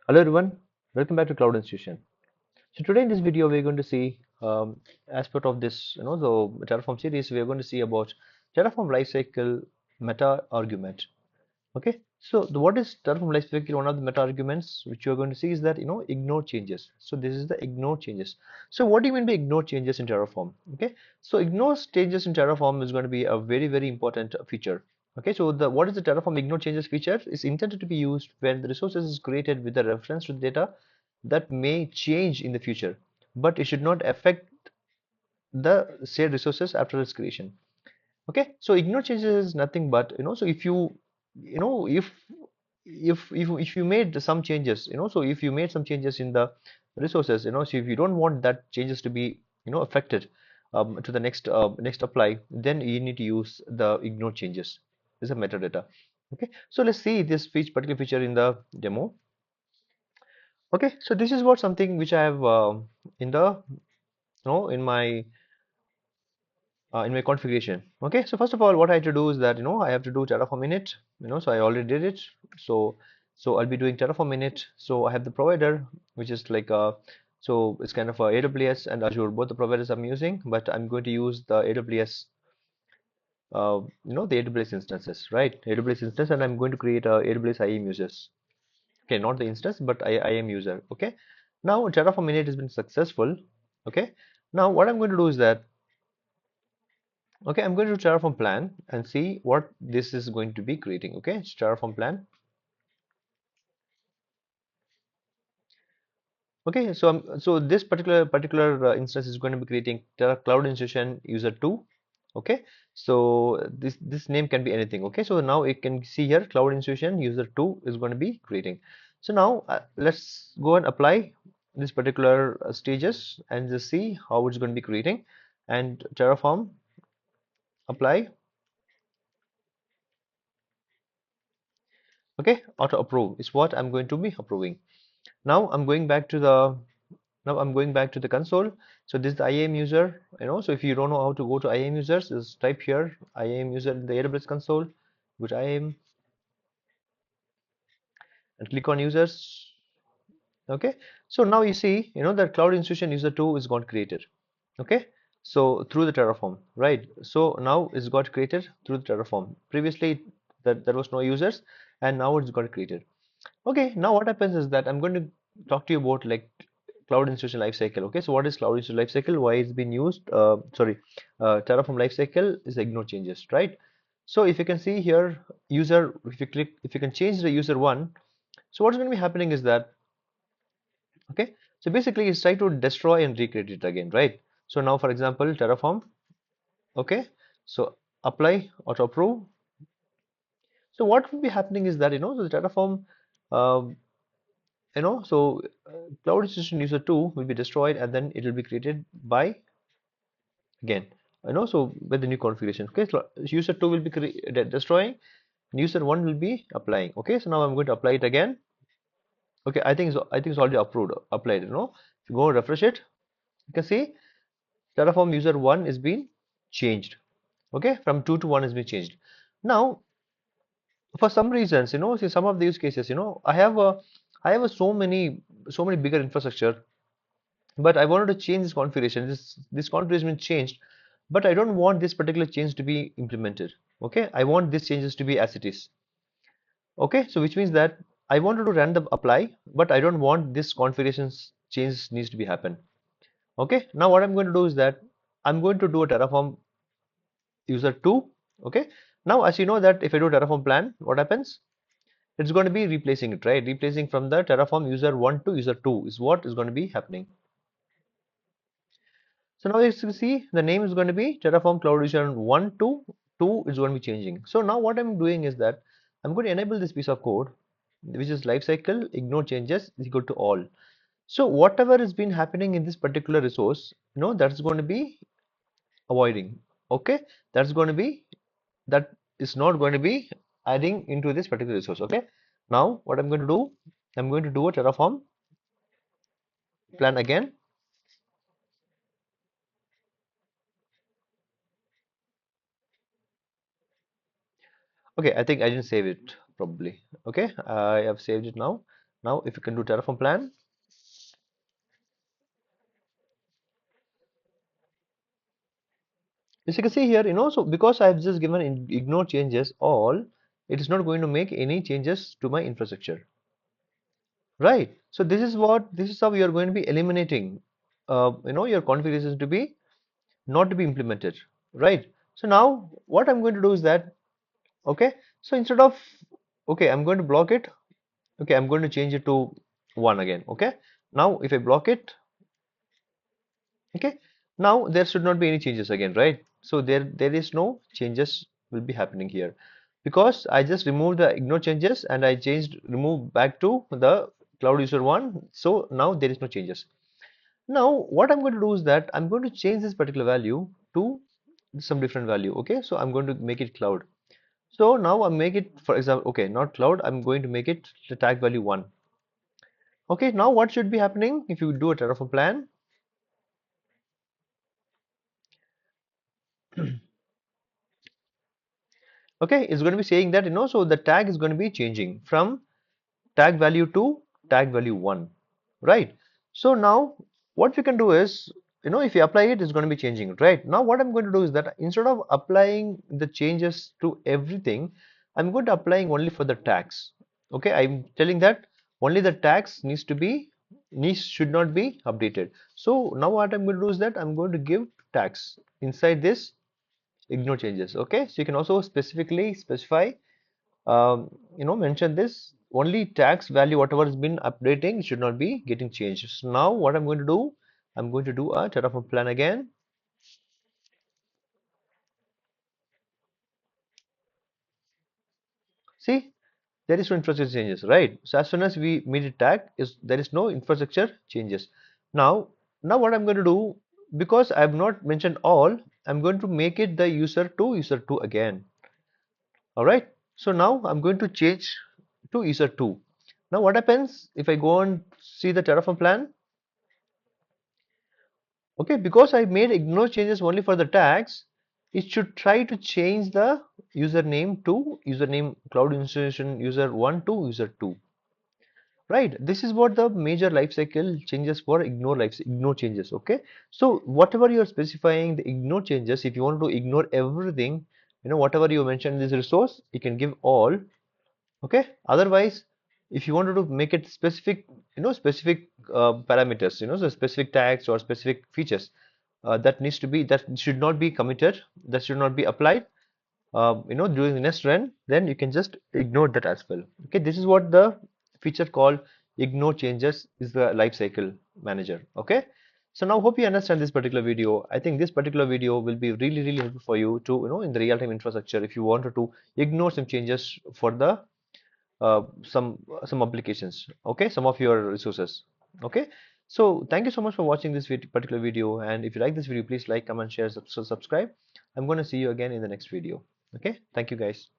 Hello everyone, welcome back to Cloud Institution. So today in this video we're going to see aspect of this, the Terraform series. We're going to see about Terraform Lifecycle Meta Argument. Okay, so what is Terraform Lifecycle? One of the meta arguments which you're going to see is that ignore changes. So this is the ignore changes. So what do you mean by ignore changes in Terraform? Okay, so ignore changes in Terraform is going to be a very important feature. Okay, so the what is the Terraform ignore changes feature is intended to be used when the resources is created with a reference to the data that may change in the future, but it should not affect the shared resources after its creation. Okay, so ignore changes is nothing but so if you know if you made some changes, so if you made some changes in the resources, so if you don't want that changes to be affected to the next apply, then you need to use the ignore changes as a metadata. Okay, so let's see this particular feature in the demo. Okay, so this is what something which I have in the in my configuration. Okay, so first of all, what I have to do is that I have to do Terraform init. So I already did it. So I'll be doing Terraform init. So I have the provider, which is like so it's kind of AWS and Azure, both the providers I'm using, but I'm going to use the AWS, the AWS instances, right? AWS instance, and I'm going to create a AWS IAM users. Okay, not the instance, but IAM user. Okay, now Terraform init has been successful. Okay, now what I'm going to do is that okay, I'm going to Terraform plan and see what this is going to be creating. Okay, it's Terraform plan. Okay, so so this particular instance is going to be creating Terra Cloud Institution user 2. Okay, so this name can be anything. Okay, so now you can see here Cloud Institution user 2 is going to be creating. So now let's go and apply this particular stages and just see how it's going to be creating. And Terraform apply. Okay, auto approve is what I'm going to be approving. Now I'm going back to the console. So this is the IAM user, so if you don't know how to go to IAM users, just type here IAM user in the AWS console, which IAM, and click on users. Okay, so now you see that Cloud Institution user 2 is got created. Okay, so through the Terraform, right? So now it's got created through the Terraform. Previously that there was no users, and now it's got created. Okay, now what happens is that I'm going to talk to you about like Cloud Institution Lifecycle. Okay, so what is Cloud Institution Lifecycle? Why it's been used? Terraform Lifecycle is ignore changes, right? So if you can see here, user, if you can change the user one, so what's going to be happening is that, okay, so basically it's try to destroy and recreate it again, right? So now, for example, Terraform, okay, so apply auto approve. So what will be happening is that so the Terraform, um, Cloud Institution user 2 will be destroyed and then it will be created by again so with the new configuration. Okay, so user 2 will be destroying, user 1 will be applying. Okay, so now I'm going to apply it again. Okay, I think it's already approved applied. If you go and refresh it, you can see Terraform user 1 is being changed. Okay, from 2 to 1 has been changed. Now for some reasons, see some of the use cases, I have so many bigger infrastructure, but I wanted to change this configuration. This configuration been changed, but I don't want this particular change to be implemented. Okay, I want these changes to be as it is. Okay, so which means that I wanted to run the apply, but I don't want this configurations change needs to be happen. Okay, now what I'm going to do is that I'm going to do a Terraform user 2. Okay, now as you know that if I do Terraform plan, what happens? It's going to be replacing it, right? Replacing from the Terraform user 1 to user 2 is what is going to be happening. So now as you see, the name is going to be Terraform Cloud Edition 1 to 2 is going to be changing. So now what I'm doing is that I'm going to enable this piece of code, which is lifecycle ignore changes is equal to all. So whatever has been happening in this particular resource, that's going to be avoiding. Okay, that's going to be that is not going to be adding into this particular resource. Okay, now what I'm going to do, I'm going to do a Terraform plan again. Okay, I think I didn't save it probably. Okay, I have saved it now. Now if you can do Terraform plan, as you can see here, so because I've just given ignore changes all, it is not going to make any changes to my infrastructure, right? So this is how you are going to be eliminating, your configurations to be not to be implemented, right? So now what I'm going to do is that, okay, so instead of, okay, I'm going to block it. Okay, I'm going to change it to 1 again. Okay, now if I block it, okay, now there should not be any changes again, right? So there is no changes will be happening here because I just removed the ignore changes and I changed remove back to the cloud user 1. So now there is no changes. Now what I'm going to do is that I'm going to change this particular value to some different value. Okay, so I'm going to make it cloud. So now I make it, for example, okay, not cloud, I'm going to make it the tag value 1. Okay, now what should be happening if you do a Terraform plan? Okay, it's going to be saying that, so the tag is going to be changing from tag value to tag value 1, right? So now what we can do is, if you apply it, it's going to be changing, right? Now what I'm going to do is that instead of applying the changes to everything, I'm going to applying only for the tags. Okay, I'm telling that only the tags should not be updated. So now what I'm going to do is that I'm going to give tags inside this ignore changes. Okay, so you can also specifically specify, mention this only tags value whatever has been updating should not be getting changed. So now what I'm going to do, I'm going to do a Terraform plan again. See, there is no infrastructure changes, right? So as soon as we made a tag, is there is no infrastructure changes. Now what I'm going to do, because I have not mentioned all, I'm going to make it the user 2 again. All right. So now I'm going to change to user 2. Now what happens if I go and see the Terraform plan? Okay, because I made ignore changes only for the tags, it should try to change the username to username cloud installation user 1 to user 2. Right, this is what the major lifecycle changes for ignore changes. Okay, so whatever you are specifying the ignore changes, if you want to ignore everything, whatever you mentioned in this resource, you can give all. Okay, otherwise if you wanted to make it specific, specific parameters, so specific tags or specific features, that should not be committed, that should not be applied, during the next run, then you can just ignore that as well. Okay, this is what the feature called ignore changes is, the lifecycle manager. Okay, so now hope you understand this particular video. I think this particular video will be really helpful for you to, in the real-time infrastructure, if you wanted to ignore some changes for the some applications, okay, some of your resources. Okay, so thank you so much for watching this particular video, and if you like this video, please like, comment, share, subscribe. I'm going to see you again in the next video. Okay, thank you guys.